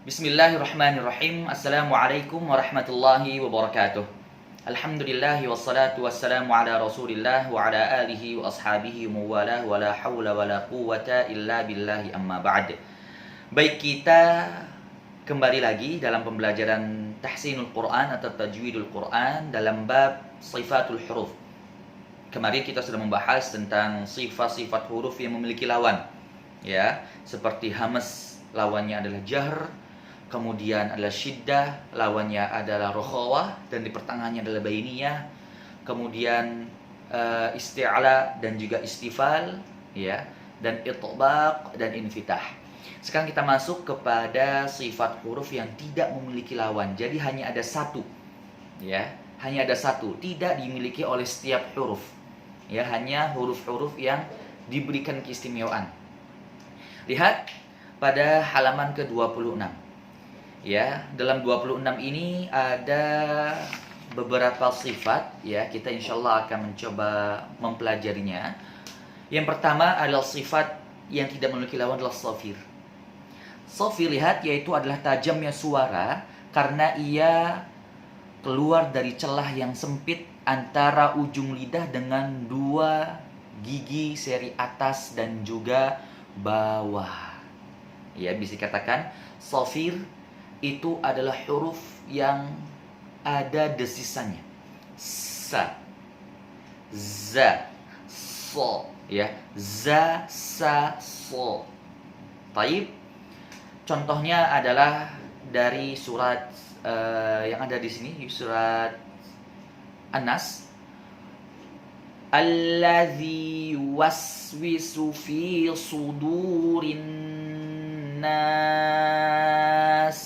Bismillahirrahmanirrahim. Assalamualaikum warahmatullahi wabarakatuh. Alhamdulillahi wassalatu wassalamu ala rasulillah wa ala alihi wa ashabihi wa mawalah wa la hawla wa la quwwata illa billahi amma ba'd. Baik, kita kembali lagi dalam pembelajaran tahsinul Quran atau tajwidul Quran dalam bab sifatul huruf. Kemarin kita sudah membahas tentang sifat-sifat huruf yang memiliki lawan. Ya, seperti hamas lawannya adalah jahr, kemudian adalah syiddah, lawannya adalah rokhawah, dan di pertengahannya adalah bainiyah. Kemudian isti'la dan juga istifal, ya, dan itbaq dan infitah. Sekarang kita masuk kepada sifat huruf yang tidak memiliki lawan. Jadi hanya ada satu, ya, hanya ada satu, tidak dimiliki oleh setiap huruf. Ya, hanya huruf-huruf yang diberikan keistimewaan. Lihat pada halaman ke-26. Ya, dalam 26 ini ada beberapa sifat, ya, kita insyaallah akan mencoba mempelajarinya. Yang pertama adalah sifat yang tidak memiliki lawan adalah shafir. Shafir, lihat, yaitu adalah tajamnya suara karena ia keluar dari celah yang sempit antara ujung lidah dengan dua gigi seri atas dan juga bawah. Ya, bisa dikatakan shafir itu adalah huruf yang ada desisannya. Sa, za, so, ya, za, sa, so. Taib. Contohnya adalah dari surat yang ada di sini, surat An-Nas. Allazi yuwaswisu fi sudurin nas.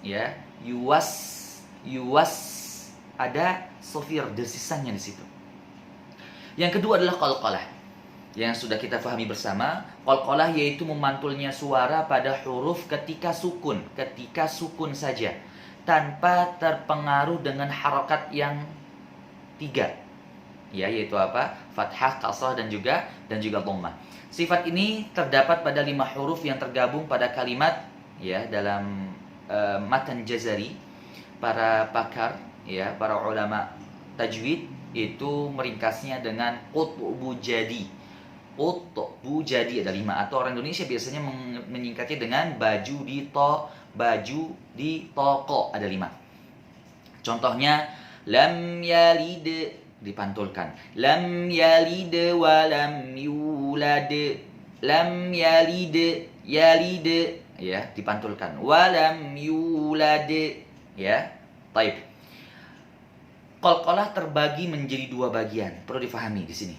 Ya, yuwas ada shafir desisannya di situ. Yang kedua adalah qalqalah, yang sudah kita pahami bersama. Qalqalah yaitu memantulnya suara pada huruf ketika sukun saja, tanpa terpengaruh dengan harokat yang tiga, ya, yaitu apa? Fathah, kasrah dan juga dhammah. Sifat ini terdapat pada 5 huruf yang tergabung pada kalimat, ya, dalam matan jazari. Para pakar, ya, para ulama tajwid itu meringkasnya dengan qutbu jadi. Qutbu jadi ada 5, atau orang Indonesia biasanya menyingkatnya dengan baju di toko ada 5. Contohnya lam yalid dipantulkan, lam yalid wa lam yulad, lam yalid ya, dipantulkan, walam yulad, ya. Taib. Qalqalah terbagi menjadi 2 bagian, perlu difahami di sini.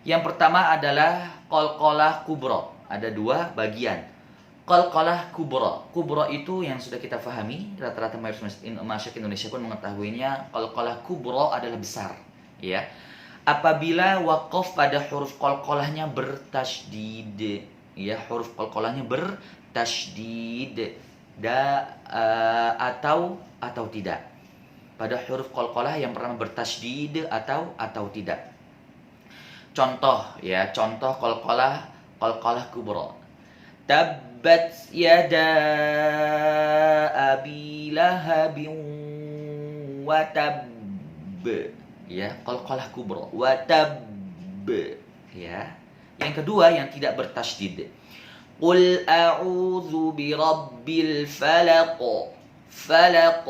Yang pertama adalah qalqalah kubra, ada 2 bagian. Qalqalah kubra, kubra itu yang sudah kita pahami, rata-rata masyarakat Indonesia pun mengetahuinya. Qalqalah kubra adalah besar, ya. Apabila waqaf pada huruf qalqalahnya bertasydid, ya, huruf qalqalahnya bertasydid atau tidak. Pada huruf qalqalah yang pertama bertasydid atau tidak. Contoh, ya, contoh qalqalah kubra. Tabbat yada abi lahabin wa tabb. Ya, qalqalah kubra, wa tabb, ya. Yang kedua yang tidak bertasydid, qul a'udzu birabbil falaq, falaq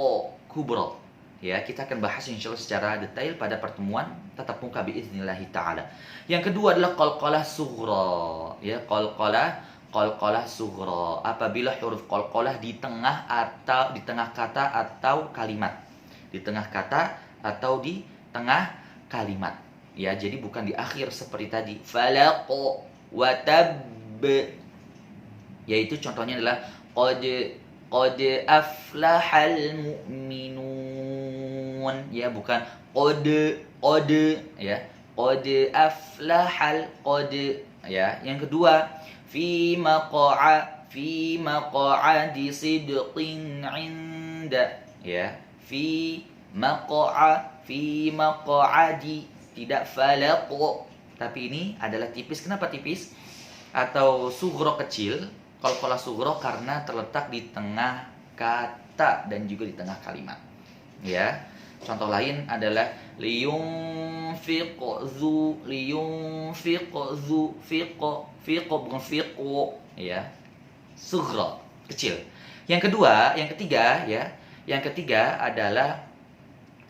kubra. Ya, kita akan bahas insyaallah secara detail pada pertemuan tatap muka biiznillah taala. Yang kedua adalah qalqalah sughra, ya, qalqalah sughra apabila huruf qalqalah di tengah kata atau kalimat. Di tengah kata atau di tengah kalimat. Ya, jadi bukan di akhir seperti tadi. Falaq wa tabb. Yaitu contohnya adalah qad aflahal mu'minun. Ya, bukan qad, ya. Qad aflahal qad, ya. Yang kedua, fi maq'adi sidqin 'inda, ya. Fi maq'adi, tidak falaq. Tapi ini adalah tipis. Kenapa tipis? Atau sughra kecil, qalqalah sughra karena terletak di tengah kata dan juga di tengah kalimat. Ya. Contoh lain adalah liyunfiq zu, bukan fiqo, ya. Sughra, kecil. Yang ketiga adalah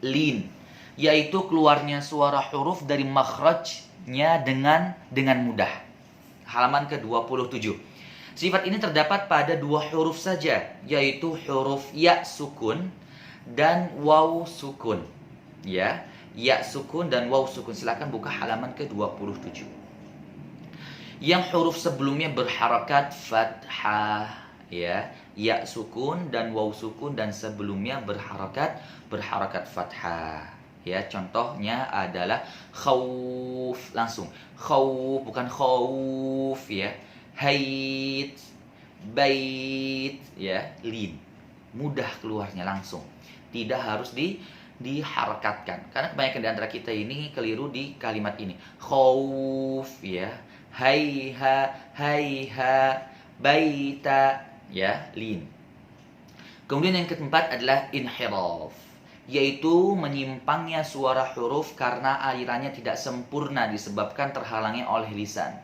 lin, yaitu keluarnya suara huruf dari makhrajnya dengan mudah. Halaman ke-27. Sifat ini terdapat pada 2 huruf saja, yaitu huruf ya sukun dan waw sukun. Ya, ya sukun dan waw sukun. Silakan buka halaman ke-27. Yang huruf sebelumnya berharakat fathah, ya sukun dan waw sukun, dan sebelumnya berharakat fathah. Ya, contohnya adalah khauf, langsung khauf, bukan khauf, ya. Hait, bait, ya, lin. Mudah keluarnya langsung. Tidak harus diharakatkan. Karena kebanyakan di antara kita ini keliru di kalimat ini. Khauf, ya. Haiha, baita, ya, lin. Kemudian yang keempat adalah inhiraf, yaitu menyimpangnya suara huruf karena alirannya tidak sempurna disebabkan terhalangi oleh lisan.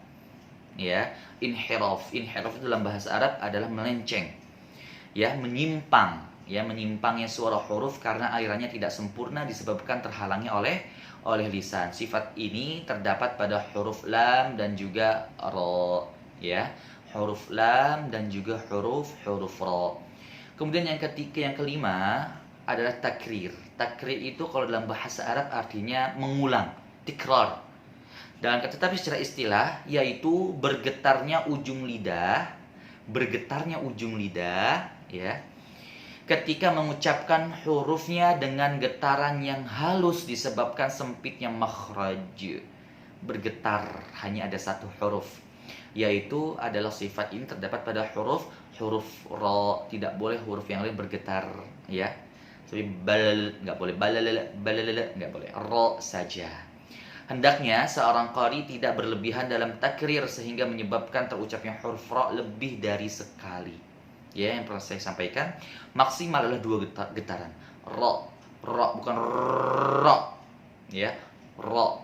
Ya, inhiraf itu dalam bahasa Arab adalah melenceng. Ya, menyimpang. Ya, menyimpangnya suara huruf karena alirannya tidak sempurna disebabkan terhalangi oleh lisan. Sifat ini terdapat pada huruf lam dan juga ra, ya. Huruf lam dan juga huruf ra. Kemudian yang kelima adalah takrir. Takrir itu kalau dalam bahasa Arab artinya mengulang, tikrar. Tetapi secara istilah yaitu bergetarnya ujung lidah, ya. Ketika mengucapkan hurufnya dengan getaran yang halus disebabkan sempitnya makhraj. Bergetar hanya ada satu huruf, yaitu adalah sifat ini terdapat pada huruf ra. Tidak boleh huruf yang lain bergetar, ya. Seperti bal enggak boleh, balal enggak boleh, ra saja. Hendaknya seorang qari tidak berlebihan dalam takrir sehingga menyebabkan terucapnya huruf ra lebih dari sekali. Ya, yang pernah saya sampaikan, maksimal adalah 2 getaran. Ra, bukan ra. Ya, ra.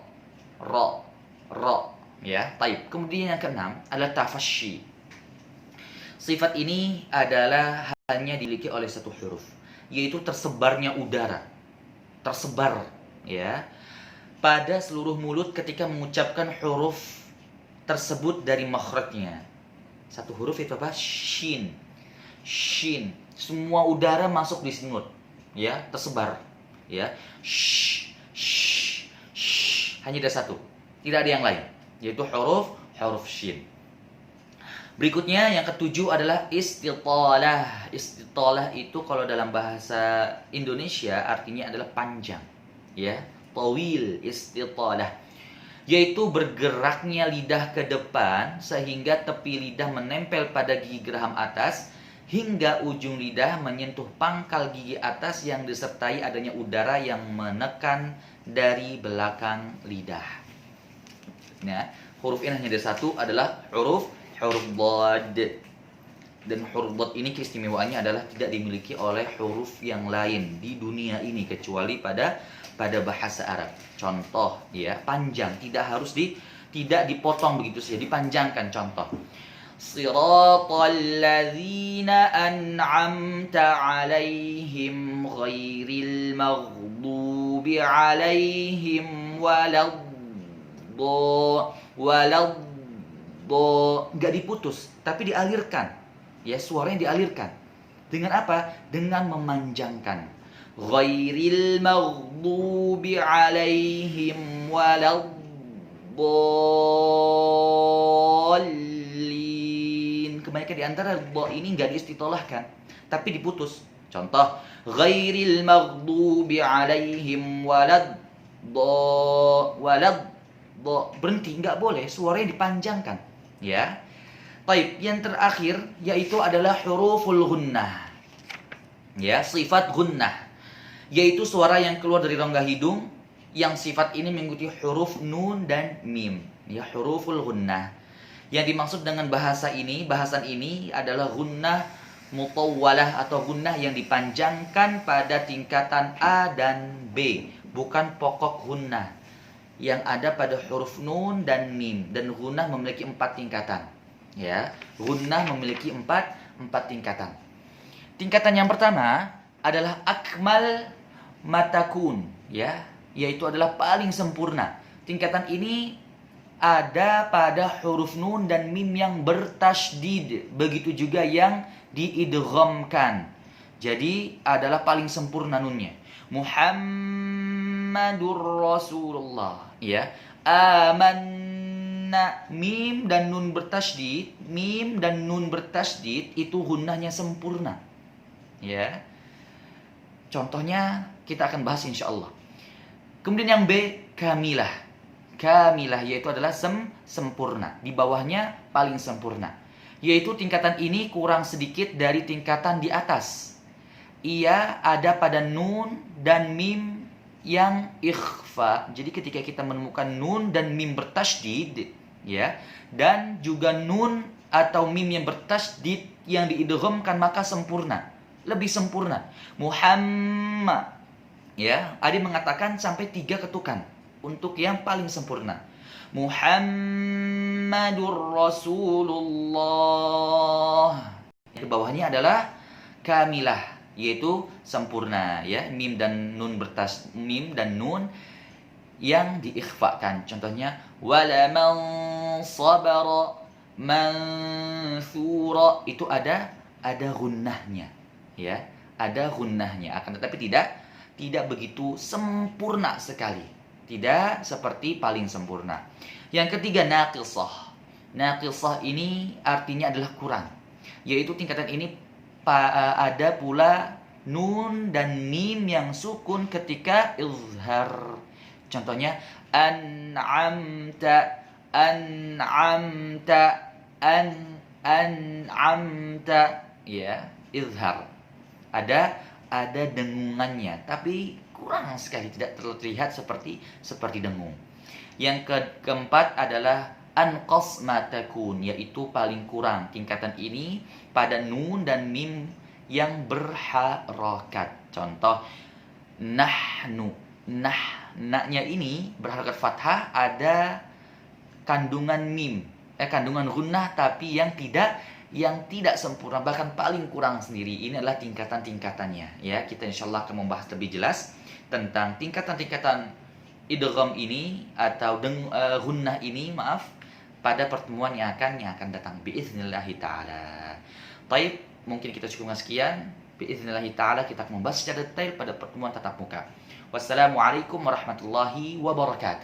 Ya, taib. Kemudian yang keenam adalah tafasyi. Sifat ini adalah hanya dimiliki oleh satu huruf, yaitu tersebarnya udara. Tersebar, ya, pada seluruh mulut ketika mengucapkan huruf tersebut dari makhrajnya. Satu huruf itu apa? Shin. Semua udara masuk di sinut, ya, tersebar, ya. Hanya ada satu, tidak ada yang lain, yaitu huruf shin. Berikutnya yang ketujuh adalah istitalah. Istitalah itu kalau dalam bahasa Indonesia artinya adalah panjang, ya. Tawil, istitalah, yaitu bergeraknya lidah ke depan sehingga tepi lidah menempel pada gigi geraham atas hingga ujung lidah menyentuh pangkal gigi atas yang disertai adanya udara yang menekan dari belakang lidah. Nah, huruf ini hanya ada satu, adalah huruf dhad. Dan huruf dhad ini keistimewaannya adalah tidak dimiliki oleh huruf yang lain di dunia ini kecuali pada bahasa Arab. Contoh, ya, panjang, tidak dipotong begitu saja, dipanjangkan. Contoh, siratal ladzina an'amta 'alaihim ghairil maghdubi 'alaihim enggak diputus, tapi dialirkan. Ya, suaranya dialirkan. Dengan apa? Dengan memanjangkan. Ghairil maghdubi 'alaihim waladdallin. Kebanyakan di antara dha ini enggak diistitolahkan, tapi diputus. Contoh, ghairil maghdubi 'alaihim berhenti, enggak boleh, suaranya dipanjangkan, ya. Baik, yang terakhir yaitu adalah huruful gunnah. Ya, sifat gunnah, yaitu suara yang keluar dari rongga hidung yang sifat ini mengikuti huruf nun dan mim. Ya, huruful gunnah. Yang dimaksud dengan bahasan ini adalah gunnah mutawwalah atau gunnah yang dipanjangkan pada tingkatan A dan B, bukan pokok gunnah yang ada pada huruf nun dan mim. Dan gunnah memiliki 4 tingkatan. Ya, gunnah memiliki 4 tingkatan. Tingkatan yang pertama adalah akmal matakun, ya, yaitu adalah paling sempurna. Tingkatan ini ada pada huruf nun dan mim yang bertasydid, begitu juga yang diidghamkan. Jadi adalah paling sempurna nunnya. Muhammadur Rasulullah, ya. Amanna, mim dan nun bertasydid, itu gunnahnya sempurna. Ya. Contohnya kita akan bahas insyaallah. Kemudian yang B, kamilah. Kamilah yaitu adalah sempurna. Di bawahnya paling sempurna. Yaitu tingkatan ini kurang sedikit dari tingkatan di atas. Ia ada pada nun dan mim yang ikhfa. Jadi ketika kita menemukan nun dan mim bertasydid, ya, dan juga nun atau mim yang bertasydid yang diidghamkan, maka sempurna. Lebih sempurna. Muhammad, ya, Adi mengatakan sampai 3 ketukan untuk yang paling sempurna. Muhammadur Rasulullah. Di bawahnya adalah kamilah, yaitu sempurna, ya, mim dan nun yang diikhfakan. Contohnya wala man sabara mansura, itu ada gunnahnya. Ya, ada gunnahnya, akan tetapi tidak begitu sempurna sekali, tidak seperti paling sempurna. Yang ketiga, naqisah. Naqisah ini artinya adalah kurang, yaitu tingkatan ini ada pula nun dan mim yang sukun ketika izhar. Contohnya an'amta, ya, izhar. Ada dengungannya, tapi kurang sekali, tidak terlihat seperti dengung. Yang keempat adalah anqas matakun, yaitu paling kurang. Tingkatan ini pada nun dan mim yang berharakat. Contoh nahnu, na-nya ini berharakat fathah, ada kandungan mim, kandungan gunnah, tapi yang tidak sempurna, bahkan paling kurang sendiri. Ini adalah tingkatan-tingkatannya, ya. Kita insyaallah akan membahas lebih jelas tentang tingkatan-tingkatan idgham ini atau gunnah ini, pada pertemuan yang akan datang biiznillah taala. Baik, mungkin kita cukupkan sekian. Biiznillah taala kita akan membahas secara detail pada pertemuan tatap muka. Wassalamualaikum warahmatullahi wabarakatuh.